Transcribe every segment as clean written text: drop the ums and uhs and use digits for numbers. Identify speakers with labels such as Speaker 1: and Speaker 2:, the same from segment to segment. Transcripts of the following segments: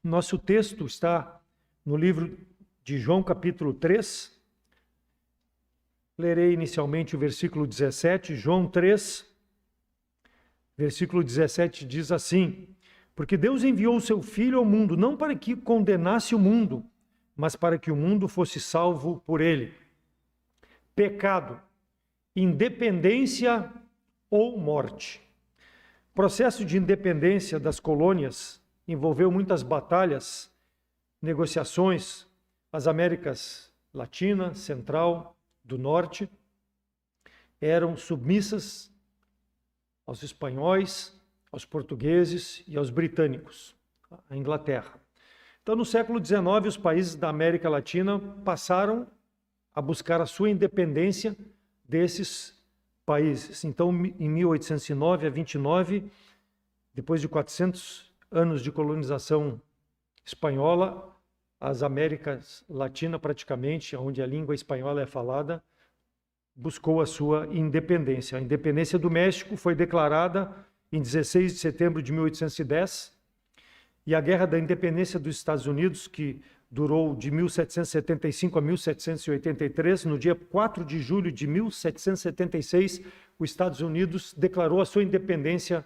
Speaker 1: Nosso texto está no livro de João, capítulo 3. Lerei inicialmente o versículo 17, João 3, versículo 17 diz assim: porque Deus enviou o seu Filho ao mundo, não para que condenasse o mundo, mas para que o mundo fosse salvo por ele. Pecado, independência ou morte. O processo de independência das colônias envolveu muitas batalhas, negociações. As Américas Latina, Central, do Norte eram submissas aos espanhóis, aos portugueses e aos britânicos, a Inglaterra. Então, no século XIX, os países da América Latina passaram a buscar a sua independência desses países. Então, em 1809 a 29, depois de 400 anos de colonização espanhola, as Américas Latina, praticamente, onde a língua espanhola é falada, buscou a sua independência. A independência do México foi declarada em 16 de setembro de 1810, e a Guerra da Independência dos Estados Unidos, que durou de 1775 a 1783, no dia 4 de julho de 1776, os Estados Unidos declarou a sua independência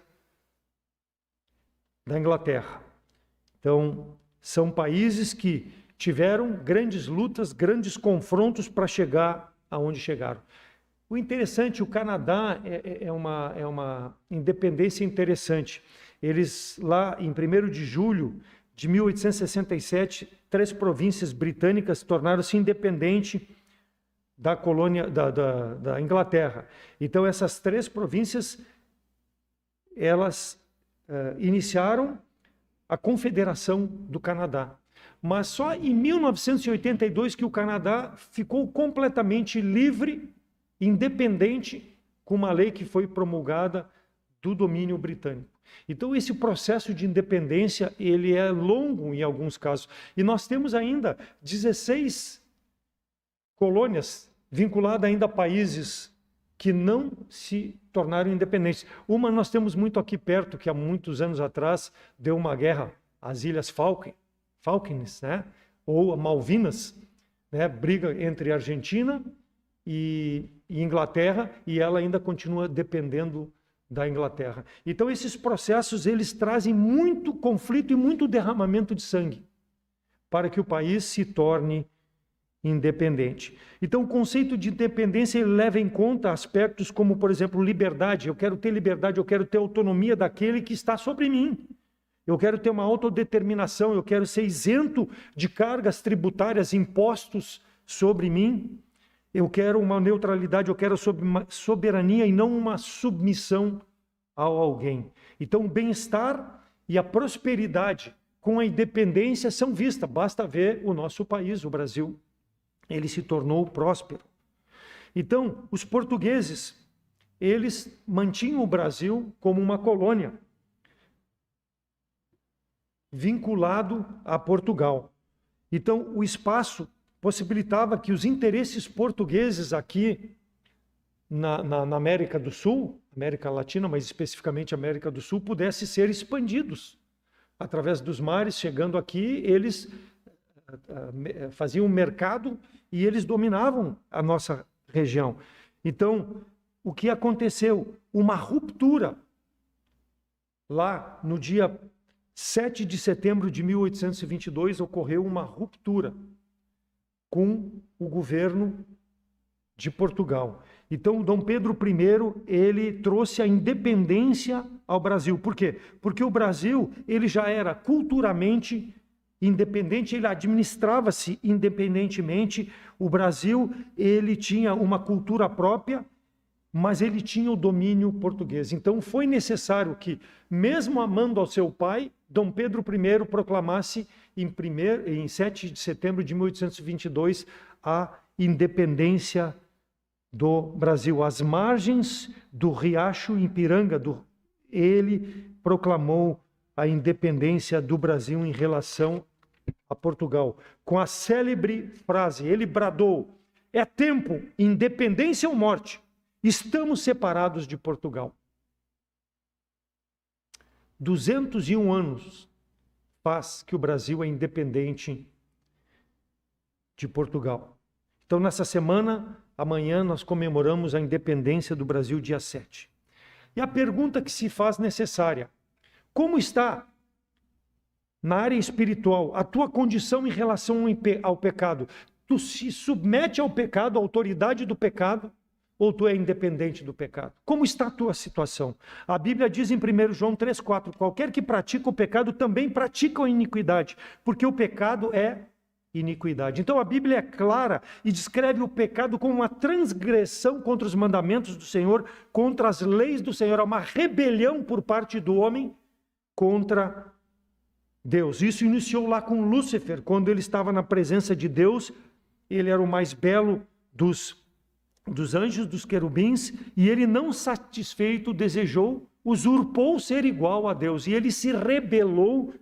Speaker 1: da Inglaterra. Então, são países que tiveram grandes lutas, grandes confrontos para chegar aonde chegaram. O interessante, o Canadá é uma independência interessante. Eles, lá em 1º de julho de 1867, 3 províncias britânicas tornaram-se independentes da colônia da Inglaterra. Então, essas 3 províncias, elas iniciaram a Confederação do Canadá. Mas só em 1982 que o Canadá ficou completamente livre, independente, com uma lei que foi promulgada do domínio britânico. Então, esse processo de independência, ele é longo em alguns casos. E nós temos ainda 16 colônias vinculadas ainda a países que não se tornaram independentes. Uma nós temos muito aqui perto, que há muitos anos atrás deu uma guerra, as Ilhas Falklands, né? Ou Malvinas, né? Briga entre Argentina e Inglaterra, e ela ainda continua dependendo da Inglaterra. Então, esses processos, eles trazem muito conflito e muito derramamento de sangue para que o país se torne independente. Então, o conceito de independência ele leva em conta aspectos como, por exemplo, liberdade. Eu quero ter liberdade, eu quero ter autonomia daquele que está sobre mim. Eu quero ter uma autodeterminação, eu quero ser isento de cargas tributárias, impostos sobre mim. Eu quero uma neutralidade, eu quero uma soberania e não uma submissão a alguém. Então, o bem-estar e a prosperidade com a independência são vistas. Basta ver o nosso país, o Brasil. Ele se tornou próspero. Então, os portugueses, eles mantinham o Brasil como uma colônia, vinculado a Portugal. Então, o espaço possibilitava que os interesses portugueses aqui na América do Sul, América Latina, mas especificamente América do Sul, pudessem ser expandidos. Através dos mares, chegando aqui, eles faziam um mercado e eles dominavam a nossa região. Então, o que aconteceu? Uma ruptura. Lá, no dia 7 de setembro de 1822, ocorreu uma ruptura com o governo de Portugal. Então, o Dom Pedro I, ele trouxe a independência ao Brasil. Por quê? Porque o Brasil, ele já era culturalmente independente, ele administrava-se independentemente. O Brasil, ele tinha uma cultura própria, mas ele tinha o domínio português. Então, foi necessário que, mesmo amando ao seu pai, Dom Pedro I proclamasse em 7 de setembro de 1822 a independência do Brasil. Às margens do riacho Ipiranga, ele proclamou a independência do Brasil em relação a Portugal. Com a célebre frase, ele bradou: é tempo, independência ou morte. Estamos separados de Portugal. 201 anos paz que o Brasil é independente de Portugal. Então, nessa semana, amanhã, nós comemoramos a independência do Brasil, dia 7. E a pergunta que se faz necessária: como está, na área espiritual, a tua condição em relação ao pecado? Tu se submete ao pecado, à autoridade do pecado, ou tu é independente do pecado? Como está a tua situação? A Bíblia diz em 1 João 3,4: qualquer que pratica o pecado também pratica a iniquidade, porque o pecado é iniquidade. Então a Bíblia é clara e descreve o pecado como uma transgressão contra os mandamentos do Senhor, contra as leis do Senhor, uma rebelião por parte do homem contra Deus. Isso iniciou lá com Lúcifer, quando ele estava na presença de Deus. Ele era o mais belo dos anjos, dos querubins, e ele, não satisfeito, desejou, usurpou ser igual a Deus, e ele se rebelou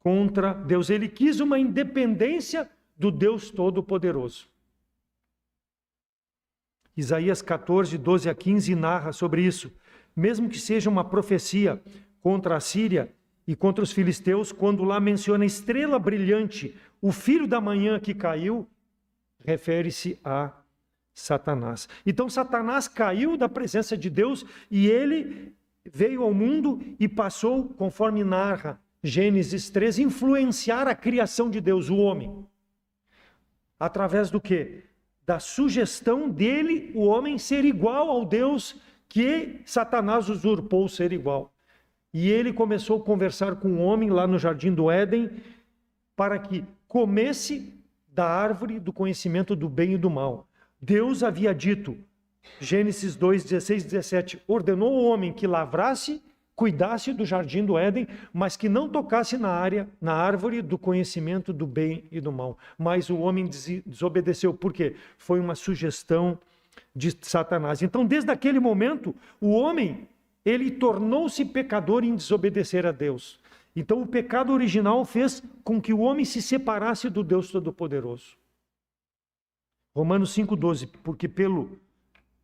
Speaker 1: contra Deus. Ele quis uma independência do Deus Todo-Poderoso. Isaías 14, 12 a 15 narra sobre isso. Mesmo que seja uma profecia contra a Síria e contra os filisteus, quando lá menciona a estrela brilhante, o filho da manhã que caiu, refere-se a Satanás. Então Satanás caiu da presença de Deus e ele veio ao mundo e passou, conforme narra Gênesis 3, influenciar a criação de Deus, o homem. Através do quê? Da sugestão dele, o homem ser igual ao Deus que Satanás usurpou ser igual. E ele começou a conversar com o homem lá no Jardim do Éden para que comesse da árvore do conhecimento do bem e do mal. Deus havia dito, Gênesis 2, 16 e 17, ordenou ao homem que lavrasse, cuidasse do Jardim do Éden, mas que não tocasse na árvore do conhecimento do bem e do mal. Mas o homem desobedeceu. Por quê? Foi uma sugestão de Satanás. Então, desde aquele momento, o homem, ele tornou-se pecador em desobedecer a Deus. Então, o pecado original fez com que o homem se separasse do Deus Todo-Poderoso. Romanos 5,12,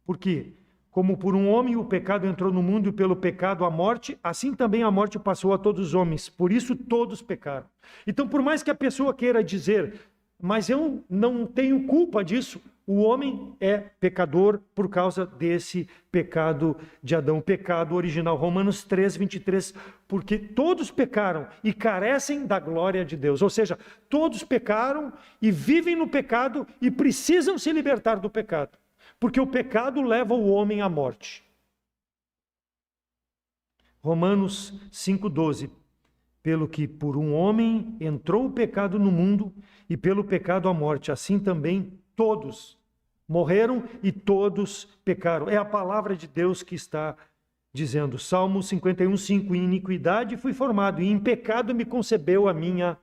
Speaker 1: porque como por um homem o pecado entrou no mundo e pelo pecado a morte, assim também a morte passou a todos os homens, por isso todos pecaram. Então, por mais que a pessoa queira dizer, mas eu não tenho culpa disso, o homem é pecador por causa desse pecado de Adão, o pecado original. Romanos 3, 23, porque todos pecaram e carecem da glória de Deus. Ou seja, todos pecaram e vivem no pecado e precisam se libertar do pecado, porque o pecado leva o homem à morte. Romanos 5,12, pelo que por um homem entrou o pecado no mundo e pelo pecado a morte, assim também todos morreram e todos pecaram. É a palavra de Deus que está dizendo. Salmo 51, 5, em iniquidade fui formado e em pecado me concebeu a minha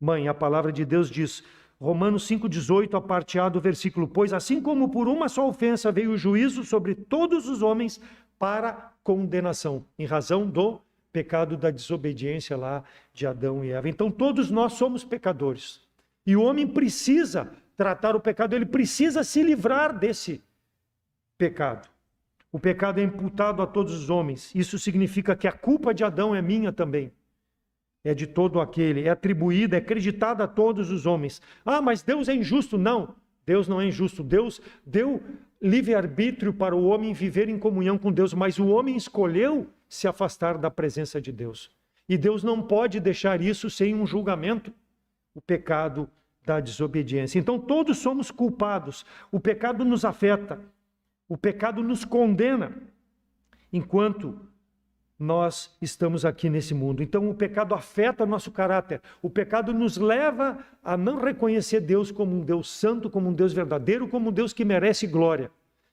Speaker 1: mãe. A palavra de Deus diz, Romanos 5,18, a parte A do versículo, pois assim como por uma só ofensa veio o juízo sobre todos os homens para condenação, em razão do pecado da desobediência lá de Adão e Eva. Então todos nós somos pecadores. E o homem precisa tratar o pecado, ele precisa se livrar desse pecado. O pecado é imputado a todos os homens. Isso significa que a culpa de Adão é minha também. É de todo aquele, é atribuída, é acreditada a todos os homens. Ah, mas Deus é injusto. Não, Deus não é injusto. Deus deu livre-arbítrio para o homem viver em comunhão com Deus, mas o homem escolheu se afastar da presença de Deus. E Deus não pode deixar isso sem um julgamento, o pecado da desobediência. Então todos somos culpados. O pecado nos afeta, o pecado nos condena enquanto nós estamos aqui nesse mundo. Então o pecado afeta nosso caráter. O pecado nos leva a não reconhecer Deus como um Deus santo, como um Deus verdadeiro, como um Deus que merece glória,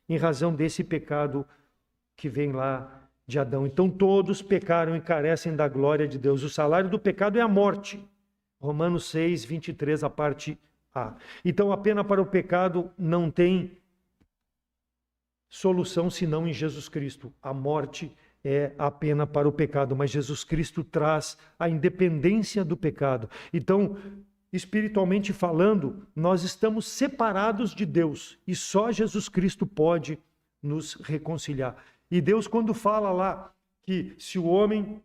Speaker 1: em razão desse pecado que vem lá de Adão. Então todos pecaram e carecem da glória de Deus. O salário do pecado é a morte. Romanos 6, 23, a parte A. Então a pena para o pecado não tem solução senão em Jesus Cristo. A morte é a pena para o pecado, mas Jesus Cristo traz a independência do pecado. Então, espiritualmente falando, nós estamos separados de Deus e só Jesus Cristo pode nos reconciliar. E Deus, quando fala lá que se o homem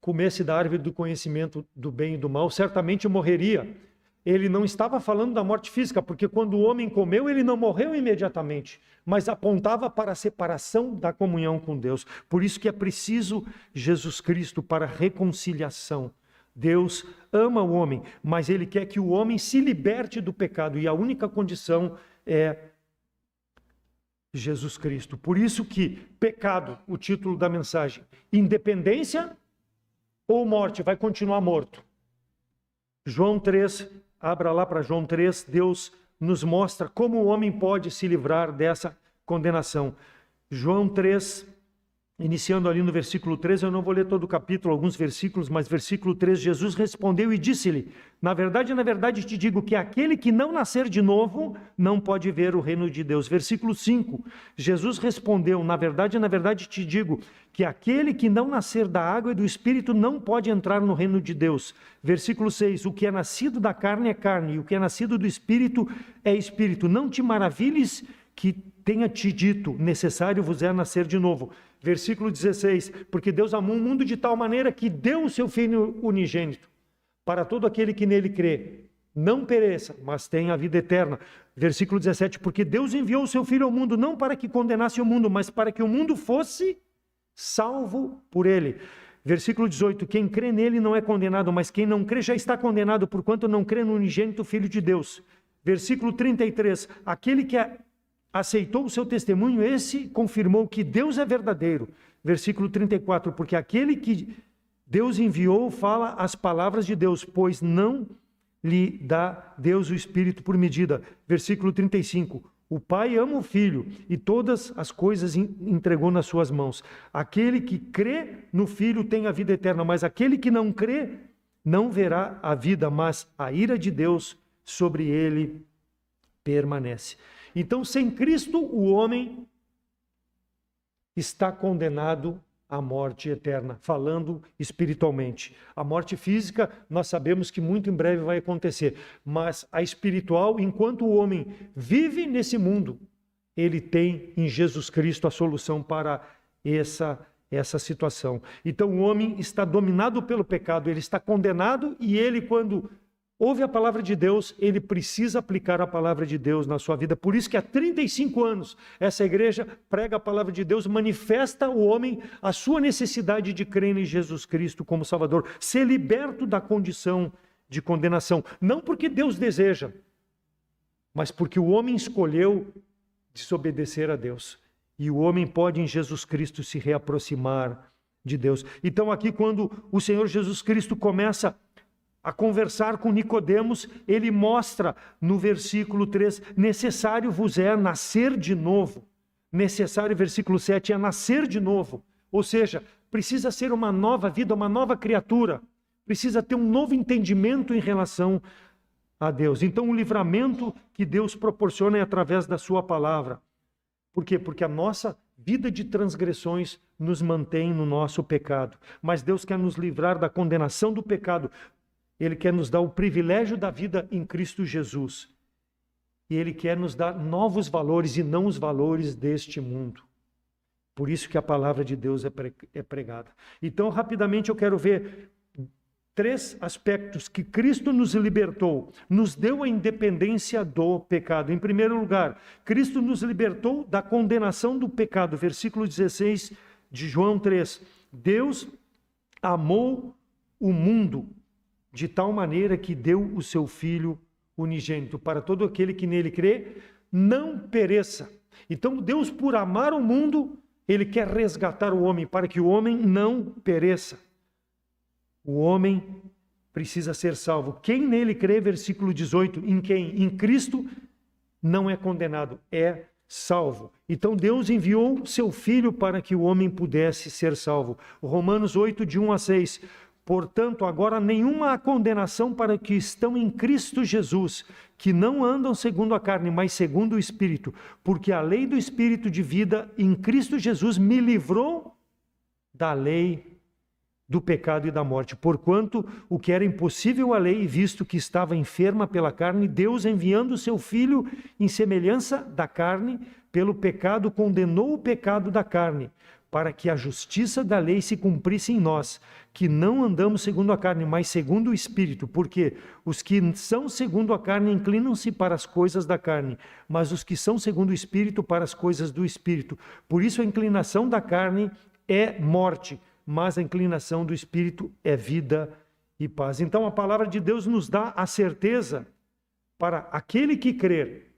Speaker 1: comesse da árvore do conhecimento do bem e do mal, certamente morreria. Ele não estava falando da morte física, porque quando o homem comeu, ele não morreu imediatamente, mas apontava para a separação da comunhão com Deus. Por isso que é preciso Jesus Cristo para reconciliação. Deus ama o homem, mas ele quer que o homem se liberte do pecado, e a única condição é Jesus Cristo. Por isso que pecado, o título da mensagem, independência ou morte, vai continuar morto. João 3, abra lá para João 3, Deus nos mostra como o homem pode se livrar dessa condenação. João 3, iniciando ali no versículo 13, eu não vou ler todo o capítulo, alguns versículos, mas versículo 3, Jesus respondeu e disse-lhe: na verdade te digo que aquele que não nascer de novo não pode ver o reino de Deus. Versículo 5, Jesus respondeu: na verdade te digo que aquele que não nascer da água e do Espírito não pode entrar no reino de Deus. Versículo 6, o que é nascido da carne é carne, e o que é nascido do Espírito é Espírito. Não te maravilhes que tenha te dito, necessário vos é nascer de novo. Versículo 16, porque Deus amou o mundo de tal maneira que deu o seu Filho unigênito, para todo aquele que nele crê, não pereça, mas tenha a vida eterna. Versículo 17, porque Deus enviou o seu Filho ao mundo, não para que condenasse o mundo, mas para que o mundo fosse salvo por ele. Versículo 18, quem crê nele não é condenado, mas quem não crê já está condenado, porquanto não crê no unigênito Filho de Deus. Versículo 33, aquele que aceitou o seu testemunho, esse confirmou que Deus é verdadeiro. Versículo 34, porque aquele que Deus enviou fala as palavras de Deus, pois não lhe dá Deus o Espírito por medida. Versículo 35, o Pai ama o Filho e todas as coisas entregou nas suas mãos. Aquele que crê no Filho tem a vida eterna, mas aquele que não crê não verá a vida, mas a ira de Deus sobre ele permanece. Então, sem Cristo, o homem está condenado à morte eterna, falando espiritualmente. A morte física, nós sabemos que muito em breve vai acontecer, mas a espiritual, enquanto o homem vive nesse mundo, ele tem em Jesus Cristo a solução para essa situação. Então, o homem está dominado pelo pecado, ele está condenado, e ele, quando ouve a palavra de Deus, ele precisa aplicar a palavra de Deus na sua vida. Por isso que há 35 anos essa igreja prega a palavra de Deus, manifesta ao homem a sua necessidade de crer em Jesus Cristo como Salvador, ser liberto da condição de condenação. Não porque Deus deseja, mas porque o homem escolheu desobedecer a Deus. E o homem pode em Jesus Cristo se reaproximar de Deus. Então aqui, quando o Senhor Jesus Cristo começa a conversar com Nicodemos, ele mostra no versículo 3, necessário vos é nascer de novo. Necessário, versículo 7, é nascer de novo. Ou seja, precisa ser uma nova vida, uma nova criatura. Precisa ter um novo entendimento em relação a Deus. Então, o livramento que Deus proporciona é através da sua palavra. Por quê? Porque a nossa vida de transgressões nos mantém no nosso pecado. Mas Deus quer nos livrar da condenação do pecado. Ele quer nos dar o privilégio da vida em Cristo Jesus. E Ele quer nos dar novos valores e não os valores deste mundo. Por isso que a palavra de Deus é pregada. Então, rapidamente, eu quero ver 3 aspectos que Cristo nos libertou, nos deu a independência do pecado. Em primeiro lugar, Cristo nos libertou da condenação do pecado. Versículo 16 de João 3. Deus amou o mundo de tal maneira que deu o seu Filho unigênito, para todo aquele que nele crê, não pereça. Então Deus, por amar o mundo, Ele quer resgatar o homem, para que o homem não pereça. O homem precisa ser salvo. Quem nele crê, versículo 18, em quem? Em Cristo, não é condenado, é salvo. Então Deus enviou o seu Filho para que o homem pudesse ser salvo. Romanos 8, de 1 a 6. Portanto, agora nenhuma condenação para que estão em Cristo Jesus, que não andam segundo a carne, mas segundo o Espírito. Porque a lei do Espírito de vida em Cristo Jesus me livrou da lei do pecado e da morte. Porquanto o que era impossível à lei, visto que estava enferma pela carne, Deus, enviando o seu Filho em semelhança da carne, pelo pecado, condenou o pecado da carne, para que a justiça da lei se cumprisse em nós, que não andamos segundo a carne, mas segundo o Espírito, porque os que são segundo a carne inclinam-se para as coisas da carne, mas os que são segundo o Espírito para as coisas do Espírito. Por isso a inclinação da carne é morte, mas a inclinação do Espírito é vida e paz. Então a palavra de Deus nos dá a certeza para aquele que crer,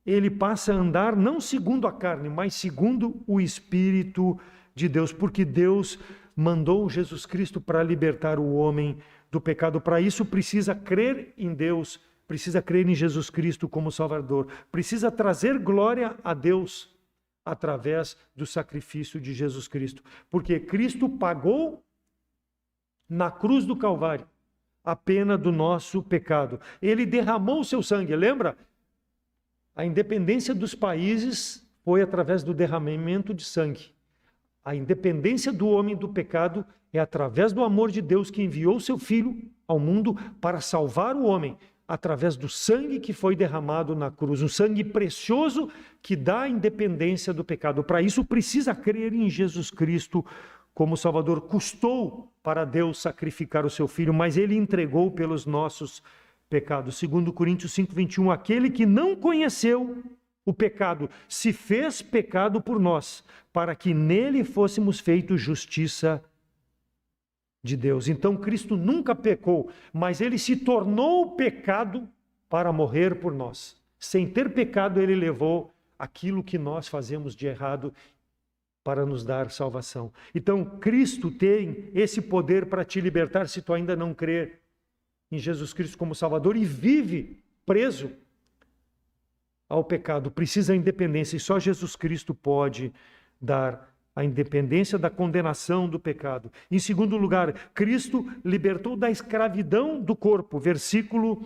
Speaker 1: ele passa a andar não segundo a carne, mas segundo o Espírito de Deus, porque Deus mandou Jesus Cristo para libertar o homem do pecado. Para isso precisa crer em Deus, precisa crer em Jesus Cristo como Salvador, precisa trazer glória a Deus através do sacrifício de Jesus Cristo, porque Cristo pagou na cruz do Calvário a pena do nosso pecado. Ele derramou o seu sangue, lembra? A independência dos países foi através do derramamento de sangue. A independência do homem do pecado é através do amor de Deus que enviou seu Filho ao mundo para salvar o homem, através do sangue que foi derramado na cruz, um sangue precioso que dá a independência do pecado. Para isso precisa crer em Jesus Cristo como Salvador. Custou para Deus sacrificar o seu Filho, mas ele entregou pelos nossos pecados. 2 Coríntios 5:21, aquele que não conheceu o pecado se fez pecado por nós, para que nele fôssemos feitos justiça de Deus. Então Cristo nunca pecou, mas ele se tornou pecado para morrer por nós. Sem ter pecado, ele levou aquilo que nós fazemos de errado para nos dar salvação. Então Cristo tem esse poder para te libertar se tu ainda não crer em Jesus Cristo como Salvador e vive preso ao pecado. Precisa da independência e só Jesus Cristo pode dar a independência da condenação do pecado. Em segundo lugar, Cristo libertou da escravidão do corpo. Versículo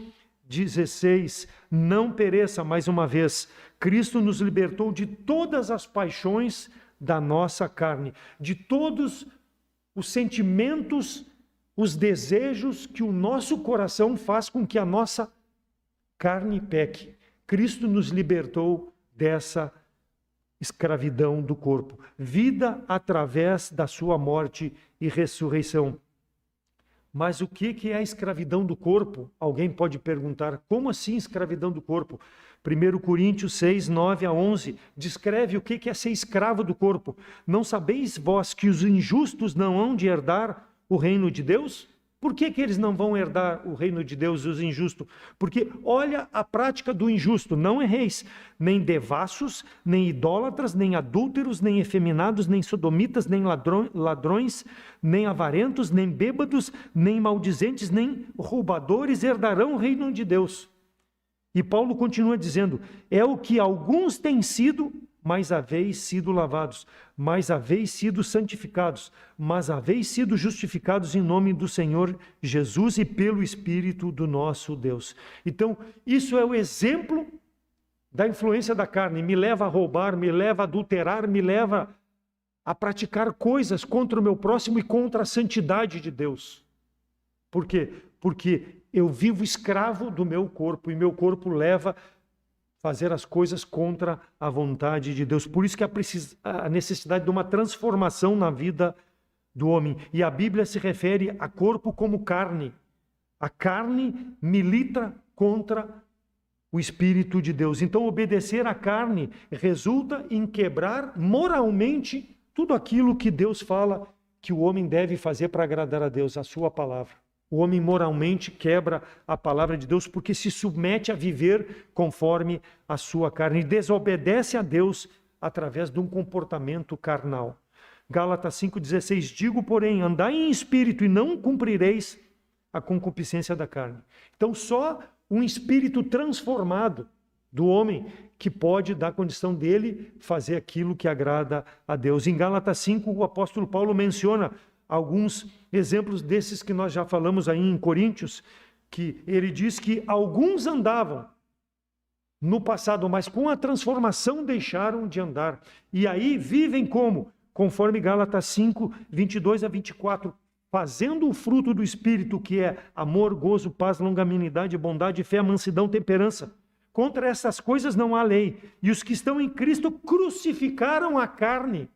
Speaker 1: 16, não pereça, mais uma vez. Cristo nos libertou de todas as paixões da nossa carne, de todos os sentimentos, os desejos que o nosso coração faz com que a nossa carne peque. Cristo nos libertou dessa escravidão do corpo. Vida através da sua morte e ressurreição. Mas o que é a escravidão do corpo? Alguém pode perguntar, como assim escravidão do corpo? 1 Coríntios 6, 9-11, descreve o que é ser escravo do corpo. Não sabeis vós que os injustos não hão de herdar o reino de Deus? Por que eles não vão herdar o reino de Deus, os injustos? Porque olha a prática do injusto, não erreis, nem devassos, nem idólatras, nem adúlteros, nem efeminados, nem sodomitas, nem ladrões, nem avarentos, nem bêbados, nem maldizentes, nem roubadores herdarão o reino de Deus. E Paulo continua dizendo, é o que alguns têm sido, mas haveis sido lavados, mas haveis sido santificados, mas haveis sido justificados em nome do Senhor Jesus e pelo Espírito do nosso Deus. Então, isso é o exemplo da influência da carne. Me leva a roubar, me leva a adulterar, me leva a praticar coisas contra o meu próximo e contra a santidade de Deus. Por quê? Porque eu vivo escravo do meu corpo e meu corpo leva fazer as coisas contra a vontade de Deus. Por isso que há necessidade de uma transformação na vida do homem. E a Bíblia se refere a corpo como carne. A carne milita contra o Espírito de Deus. Então, obedecer à carne resulta em quebrar moralmente tudo aquilo que Deus fala que o homem deve fazer para agradar a Deus, a sua palavra. O homem moralmente quebra a palavra de Deus porque se submete a viver conforme a sua carne e desobedece a Deus através de um comportamento carnal. Gálatas 5,16, digo, porém, andai em espírito e não cumprireis a concupiscência da carne. Então, só um espírito transformado do homem que pode dar condição dele fazer aquilo que agrada a Deus. Em Gálatas 5, o apóstolo Paulo menciona alguns exemplos desses que nós já falamos aí em Coríntios, que ele diz que alguns andavam no passado, mas com a transformação deixaram de andar. E aí vivem como? Conforme Gálatas 5, 22-24, fazendo o fruto do Espírito, que é amor, gozo, paz, longanimidade, bondade, fé, mansidão, temperança. Contra essas coisas não há lei. E os que estão em Cristo crucificaram a carne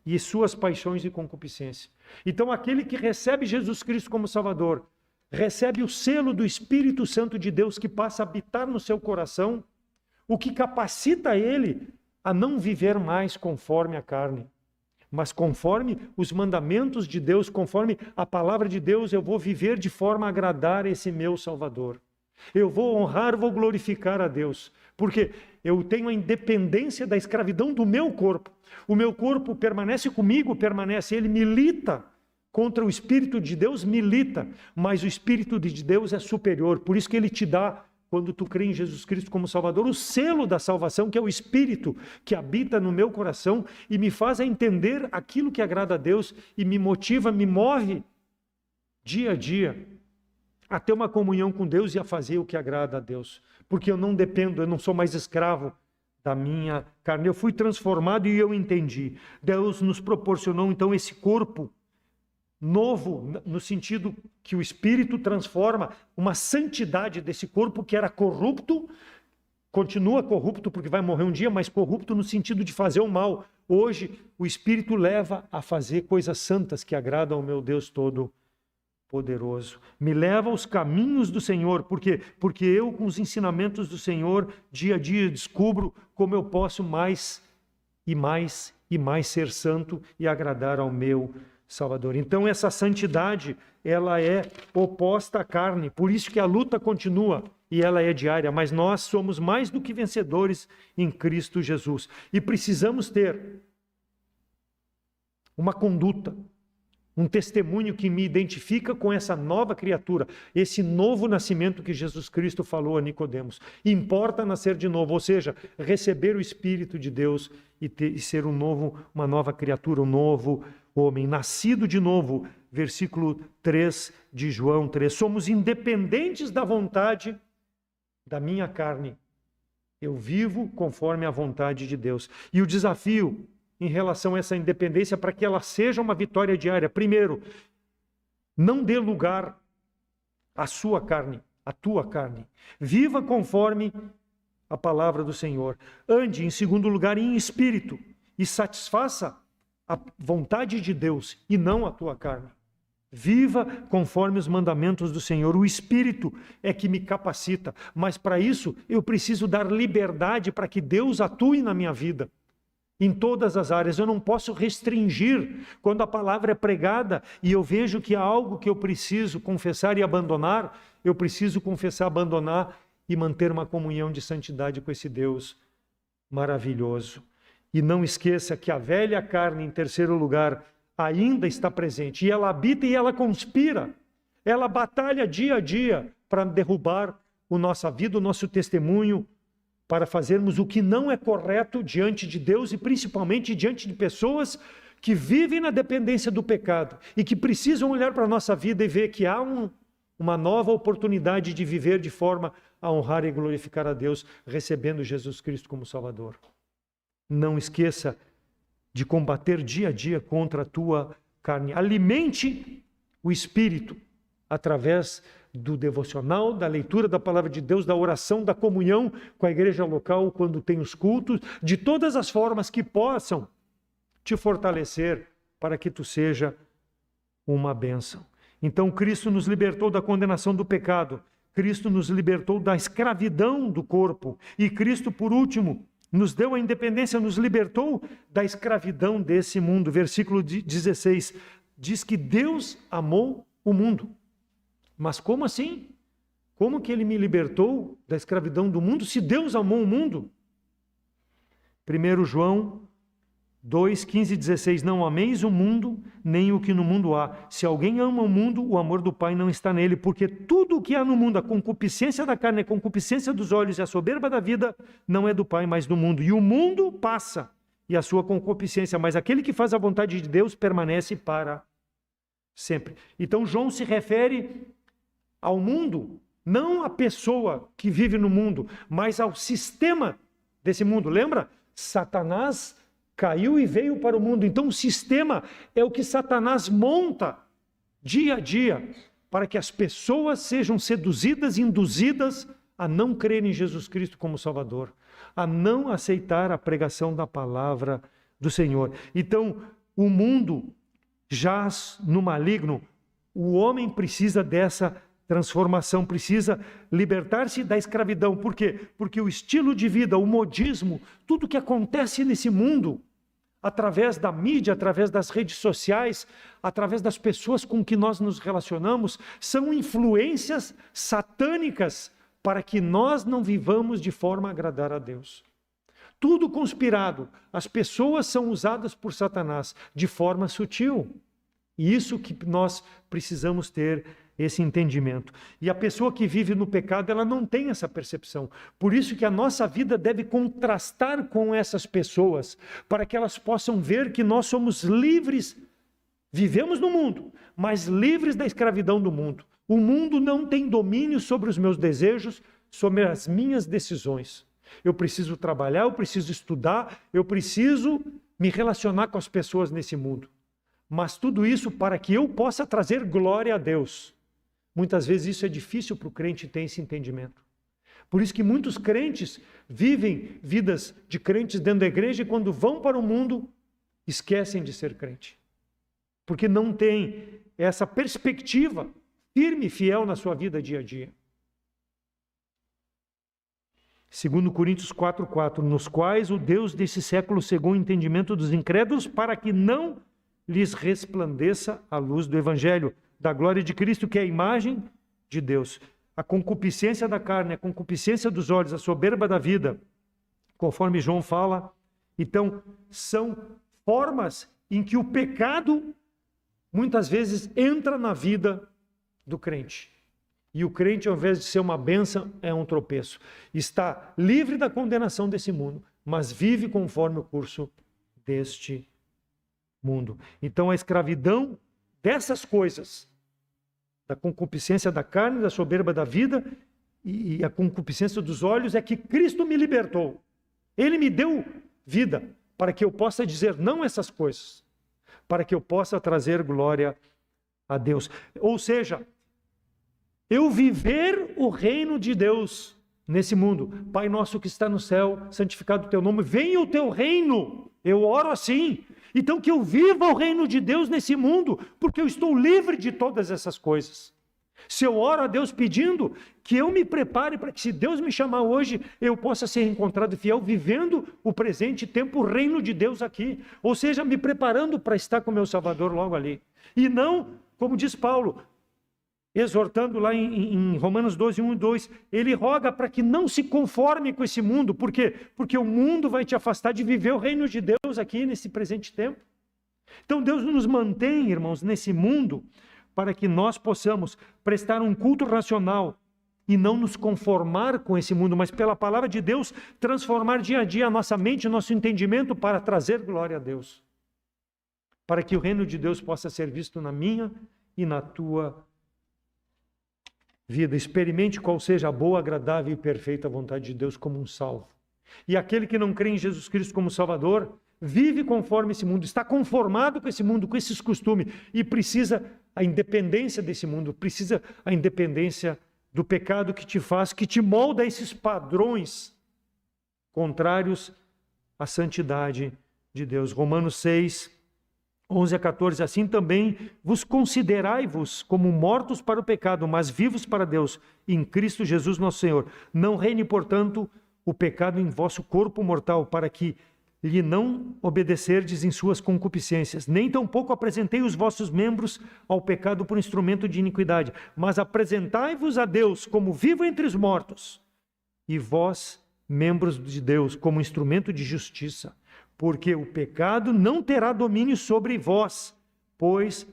Speaker 1: e suas paixões e concupiscência. Então, aquele que recebe Jesus Cristo como Salvador, recebe o selo do Espírito Santo de Deus que passa a habitar no seu coração, o que capacita ele a não viver mais conforme a carne, mas conforme os mandamentos de Deus, conforme a palavra de Deus, eu vou viver de forma a agradar esse meu Salvador. Eu vou honrar, vou glorificar a Deus, porque eu tenho a independência da escravidão do meu corpo. O meu corpo permanece comigo, ele milita contra o Espírito de Deus, milita, mas o Espírito de Deus é superior. Por isso que ele te dá, quando tu crê em Jesus Cristo como Salvador, o selo da salvação, que é o Espírito que habita no meu coração e me faz a entender aquilo que agrada a Deus e me motiva, me move dia a dia a ter uma comunhão com Deus e a fazer o que agrada a Deus. Porque eu não dependo, eu não sou mais escravo da minha carne. Eu fui transformado e eu entendi. Deus nos proporcionou então esse corpo novo, no sentido que o Espírito transforma uma santidade desse corpo que era corrupto, continua corrupto porque vai morrer um dia, mas corrupto no sentido de fazer o mal. Hoje o Espírito leva a fazer coisas santas que agradam ao meu Deus Todo-Poderoso. Me leva aos caminhos do Senhor, porque eu, com os ensinamentos do Senhor, dia a dia descubro como eu posso mais e mais e mais ser santo e agradar ao meu Salvador. Então essa santidade, ela é oposta à carne, por isso que a luta continua e ela é diária, mas nós somos mais do que vencedores em Cristo Jesus. E precisamos ter uma conduta, um testemunho que me identifica com essa nova criatura, esse novo nascimento que Jesus Cristo falou a Nicodemos. Importa nascer de novo, ou seja, receber o Espírito de Deus e ser uma nova criatura, um novo homem, nascido de novo. Versículo 3 de João 3. Somos independentes da vontade da minha carne. Eu vivo conforme a vontade de Deus. E o desafio em relação a essa independência, para que ela seja uma vitória diária. Primeiro, não dê lugar à sua carne, à tua carne. Viva conforme a palavra do Senhor. Ande, em segundo lugar, em espírito e satisfaça a vontade de Deus e não a tua carne. Viva conforme os mandamentos do Senhor. O Espírito é que me capacita, mas para isso eu preciso dar liberdade para que Deus atue na minha vida. Em todas as áreas, eu não posso restringir. Quando a palavra é pregada e eu vejo que há algo que eu preciso confessar e abandonar, eu preciso confessar, abandonar e manter uma comunhão de santidade com esse Deus maravilhoso. E não esqueça que a velha carne, em terceiro lugar, ainda está presente. E ela habita e ela conspira. Ela batalha dia a dia para derrubar a nossa vida, o nosso testemunho, para fazermos o que não é correto diante de Deus e principalmente diante de pessoas que vivem na dependência do pecado e que precisam olhar para a nossa vida e ver que há uma nova oportunidade de viver de forma a honrar e glorificar a Deus, recebendo Jesus Cristo como Salvador. Não esqueça de combater dia a dia contra a tua carne. Alimente o Espírito através do devocional, da leitura da palavra de Deus, da oração, da comunhão com a igreja local quando tem os cultos, de todas as formas que possam te fortalecer para que tu seja uma bênção. Então Cristo nos libertou da condenação do pecado, Cristo nos libertou da escravidão do corpo e Cristo, por último, nos deu a independência, nos libertou da escravidão desse mundo. Versículo 16 diz que Deus amou o mundo. Mas como assim? Como que ele me libertou da escravidão do mundo se Deus amou o mundo? 1 João 2, 15 e 16. Não ameis o mundo, nem o que no mundo há. Se alguém ama o mundo, o amor do Pai não está nele, porque tudo o que há no mundo, a concupiscência da carne, a concupiscência dos olhos e a soberba da vida, não é do Pai, mas do mundo. E o mundo passa, e a sua concupiscência, mas aquele que faz a vontade de Deus permanece para sempre. Então João se refere ao mundo, não à pessoa que vive no mundo, mas ao sistema desse mundo. Lembra? Satanás caiu e veio para o mundo. Então o sistema é o que Satanás monta dia a dia para que as pessoas sejam seduzidas, induzidas a não crer em Jesus Cristo como Salvador, a não aceitar a pregação da palavra do Senhor. Então, o mundo jaz no maligno, o homem precisa dessa transformação, precisa libertar-se da escravidão. Por quê? Porque o estilo de vida, o modismo, tudo que acontece nesse mundo, através da mídia, através das redes sociais, através das pessoas com que nós nos relacionamos, são influências satânicas para que nós não vivamos de forma a agradar a Deus. Tudo conspirado. As pessoas são usadas por Satanás de forma sutil. E isso que nós precisamos ter esse entendimento. E a pessoa que vive no pecado, ela não tem essa percepção. Por isso que a nossa vida deve contrastar com essas pessoas, para que elas possam ver que nós somos livres, vivemos no mundo, mas livres da escravidão do mundo. O mundo não tem domínio sobre os meus desejos, sobre as minhas decisões. Eu preciso trabalhar, eu preciso estudar, eu preciso me relacionar com as pessoas nesse mundo. Mas tudo isso para que eu possa trazer glória a Deus. Muitas vezes isso é difícil para o crente ter esse entendimento. Por isso que muitos crentes vivem vidas de crentes dentro da igreja e quando vão para o mundo, esquecem de ser crente. Porque não tem essa perspectiva firme e fiel na sua vida dia a dia. 2 Coríntios 4,4, nos quais o Deus desse século cegou o entendimento dos incrédulos para que não lhes resplandeça a luz do Evangelho, da glória de Cristo, que é a imagem de Deus. A concupiscência da carne, a concupiscência dos olhos, a soberba da vida, conforme João fala. Então, são formas em que o pecado, muitas vezes, entra na vida do crente. E o crente, ao invés de ser uma bênção, é um tropeço. Está livre da condenação desse mundo, mas vive conforme o curso deste mundo. Então, a escravidão dessas coisas, da concupiscência da carne, da soberba da vida e a concupiscência dos olhos, é que Cristo me libertou. Ele me deu vida para que eu possa dizer não a essas coisas, para que eu possa trazer glória a Deus. Ou seja, eu viver o reino de Deus nesse mundo. Pai nosso que está no céu, santificado o teu nome, venha o teu reino. Eu oro assim. Então que eu viva o reino de Deus nesse mundo, porque eu estou livre de todas essas coisas. Se eu oro a Deus pedindo que eu me prepare para que se Deus me chamar hoje, eu possa ser encontrado fiel, vivendo o presente tempo, o reino de Deus aqui. Ou seja, me preparando para estar com o meu Salvador logo ali. E não, como diz Paulo, exortando lá em Romanos 12, 1 e 2, ele roga para que não se conforme com esse mundo. Por quê? Porque o mundo vai te afastar de viver o reino de Deus aqui nesse presente tempo. Então Deus nos mantém, irmãos, nesse mundo para que nós possamos prestar um culto racional e não nos conformar com esse mundo, mas pela palavra de Deus transformar dia a dia a nossa mente, o nosso entendimento para trazer glória a Deus. Para que o reino de Deus possa ser visto na minha e na tua vida. Experimente qual seja a boa, agradável e perfeita vontade de Deus como um salvo. E aquele que não crê em Jesus Cristo como Salvador, vive conforme esse mundo, está conformado com esse mundo, com esses costumes, e precisa a independência desse mundo, precisa a independência do pecado que te faz, que te molda esses padrões contrários à santidade de Deus. Romanos 6, 11 a 14, assim também vos considerai-vos como mortos para o pecado, mas vivos para Deus, em Cristo Jesus nosso Senhor. Não reine, portanto, o pecado em vosso corpo mortal, para que lhe não obedecerdes em suas concupiscências, nem tampouco apresentei os vossos membros ao pecado por instrumento de iniquidade, mas apresentai-vos a Deus como vivo entre os mortos, e vós, membros de Deus, como instrumento de justiça. Porque o pecado não terá domínio sobre vós, pois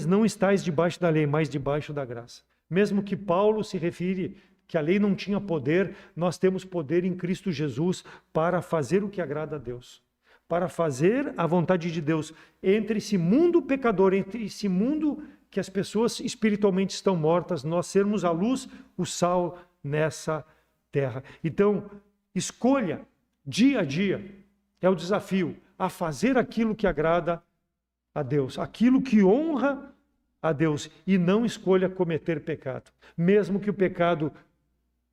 Speaker 1: não estáis debaixo da lei, mas debaixo da graça. Mesmo que Paulo se refere que a lei não tinha poder, nós temos poder em Cristo Jesus para fazer o que agrada a Deus, para fazer a vontade de Deus entre esse mundo pecador, entre esse mundo que as pessoas espiritualmente estão mortas, nós sermos a luz, o sal nessa terra. Então, escolha dia a dia, é o desafio, a fazer aquilo que agrada a Deus, aquilo que honra a Deus, e não escolha cometer pecado. Mesmo que o pecado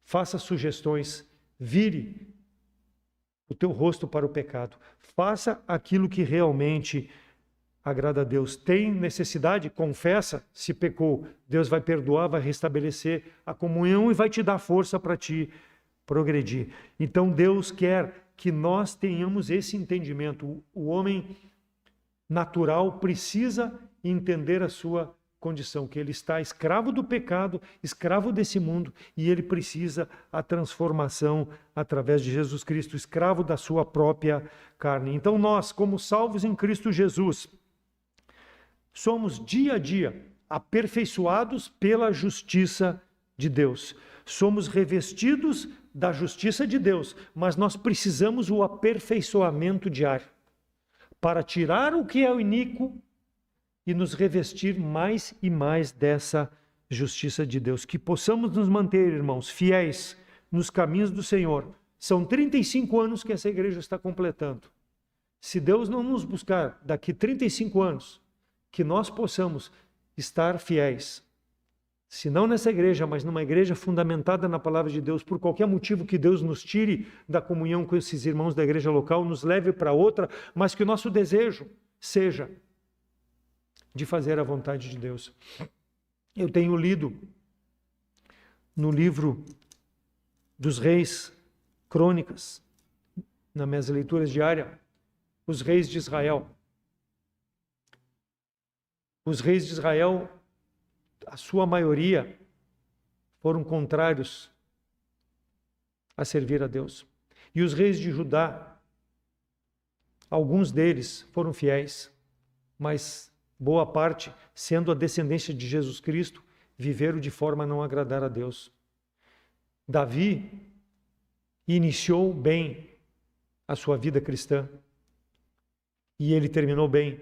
Speaker 1: faça sugestões, vire o teu rosto para o pecado. Faça aquilo que realmente agrada a Deus. Tem necessidade? Confessa se pecou. Deus vai perdoar, vai restabelecer a comunhão e vai te dar força para te progredir. Então Deus quer que nós tenhamos esse entendimento. O homem natural precisa entender a sua condição, que ele está escravo do pecado, escravo desse mundo, e ele precisa a transformação através de Jesus Cristo, escravo da sua própria carne. Então nós, como salvos em Cristo Jesus, somos dia a dia aperfeiçoados pela justiça de Deus. Somos revestidos da justiça de Deus, mas nós precisamos o aperfeiçoamento diário para tirar o que é o iníquo e nos revestir mais e mais dessa justiça de Deus. Que possamos nos manter, irmãos, fiéis nos caminhos do Senhor. São 35 anos que essa igreja está completando. Se Deus não nos buscar daqui 35 anos, que nós possamos estar fiéis. Se não nessa igreja, mas numa igreja fundamentada na palavra de Deus, por qualquer motivo que Deus nos tire da comunhão com esses irmãos da igreja local, nos leve para outra, mas que o nosso desejo seja de fazer a vontade de Deus. Eu tenho lido no livro dos Reis, Crônicas, nas minhas leituras diárias, os reis de Israel. Os reis de Israel, a sua maioria, foram contrários a servir a Deus. E os reis de Judá, alguns deles foram fiéis, mas boa parte, sendo a descendência de Jesus Cristo, viveram de forma a não agradar a Deus. Davi iniciou bem a sua vida cristã e ele terminou bem.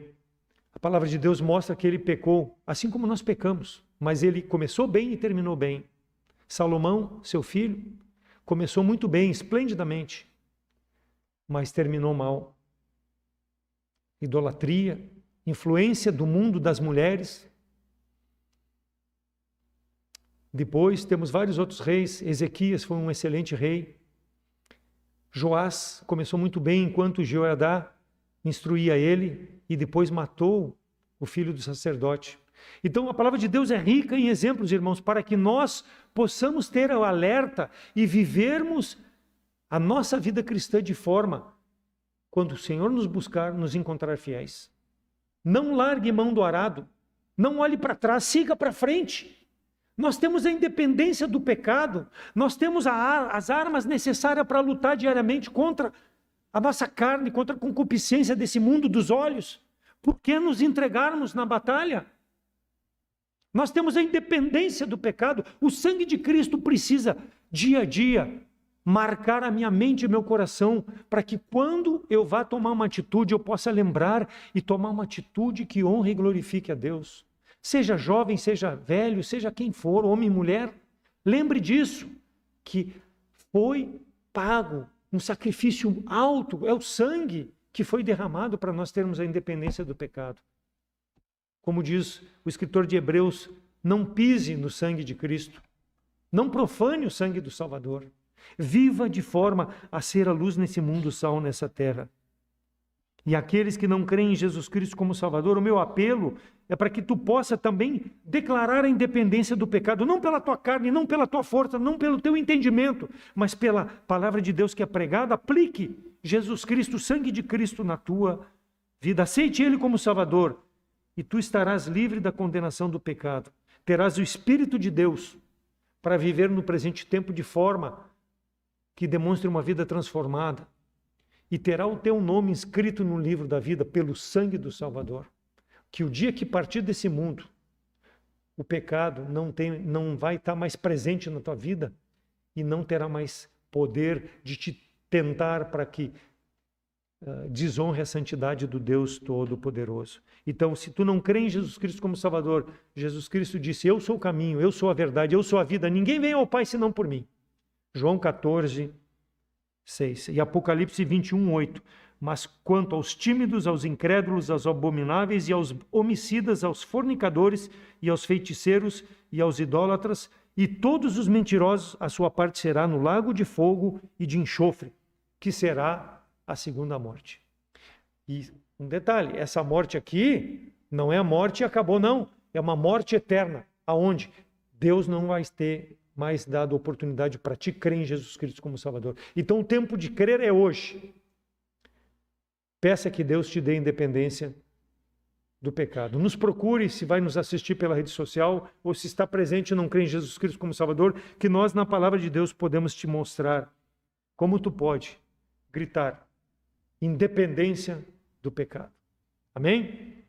Speaker 1: A palavra de Deus mostra que ele pecou, assim como nós pecamos, mas ele começou bem e terminou bem. Salomão, seu filho, começou muito bem, esplendidamente, mas terminou mal. Idolatria, influência do mundo das mulheres. Depois temos vários outros reis. Ezequias foi um excelente rei. Joás começou muito bem enquanto Jeoiadá instruía ele e depois matou o filho do sacerdote. Então a palavra de Deus é rica em exemplos, irmãos, para que nós possamos ter o alerta e vivermos a nossa vida cristã de forma, quando o Senhor nos buscar, nos encontrar fiéis. Não largue mão do arado, não olhe para trás, siga para frente. Nós temos a independência do pecado, nós temos as armas necessárias para lutar diariamente contra a nossa carne, contra a concupiscência desse mundo dos olhos. Por que nos entregarmos na batalha? Nós temos a independência do pecado. O sangue de Cristo precisa, dia a dia, marcar a minha mente e meu coração, para que quando eu vá tomar uma atitude, eu possa lembrar e tomar uma atitude que honre e glorifique a Deus. Seja jovem, seja velho, seja quem for, homem e mulher, lembre disso, que foi pago um sacrifício alto, é o sangue que foi derramado para nós termos a independência do pecado. Como diz o escritor de Hebreus, não pise no sangue de Cristo, não profane o sangue do Salvador. Viva de forma a ser a luz nesse mundo, sal nessa terra. E aqueles que não creem em Jesus Cristo como Salvador, o meu apelo é para que tu possa também declarar a independência do pecado, não pela tua carne, não pela tua força, não pelo teu entendimento, mas pela palavra de Deus que é pregada. Aplique Jesus Cristo, o sangue de Cristo na tua vida. Aceite Ele como Salvador e tu estarás livre da condenação do pecado. Terás o Espírito de Deus para viver no presente tempo de forma que demonstre uma vida transformada. E terá o teu nome inscrito no livro da vida pelo sangue do Salvador. Que o dia que partir desse mundo, o pecado não vai estar mais presente na tua vida e não terá mais poder de te tentar para que desonre a santidade do Deus Todo-Poderoso. Então, se tu não crê em Jesus Cristo como Salvador, Jesus Cristo disse, eu sou o caminho, eu sou a verdade, eu sou a vida, ninguém vem ao Pai senão por mim. João 14, 6. E Apocalipse 21, 8. Mas quanto aos tímidos, aos incrédulos, aos abomináveis e aos homicidas, aos fornicadores e aos feiticeiros e aos idólatras e todos os mentirosos, a sua parte será no lago de fogo e de enxofre, que será a segunda morte. E um detalhe, essa morte aqui não é a morte e acabou, não. É uma morte eterna. Aonde? Deus não vai ter mais dado oportunidade para ti crer em Jesus Cristo como Salvador. Então o tempo de crer é hoje. Peça que Deus te dê independência do pecado. Nos procure, se vai nos assistir pela rede social ou se está presente e não crê em Jesus Cristo como Salvador, que nós na palavra de Deus podemos te mostrar como tu pode gritar independência do pecado. Amém?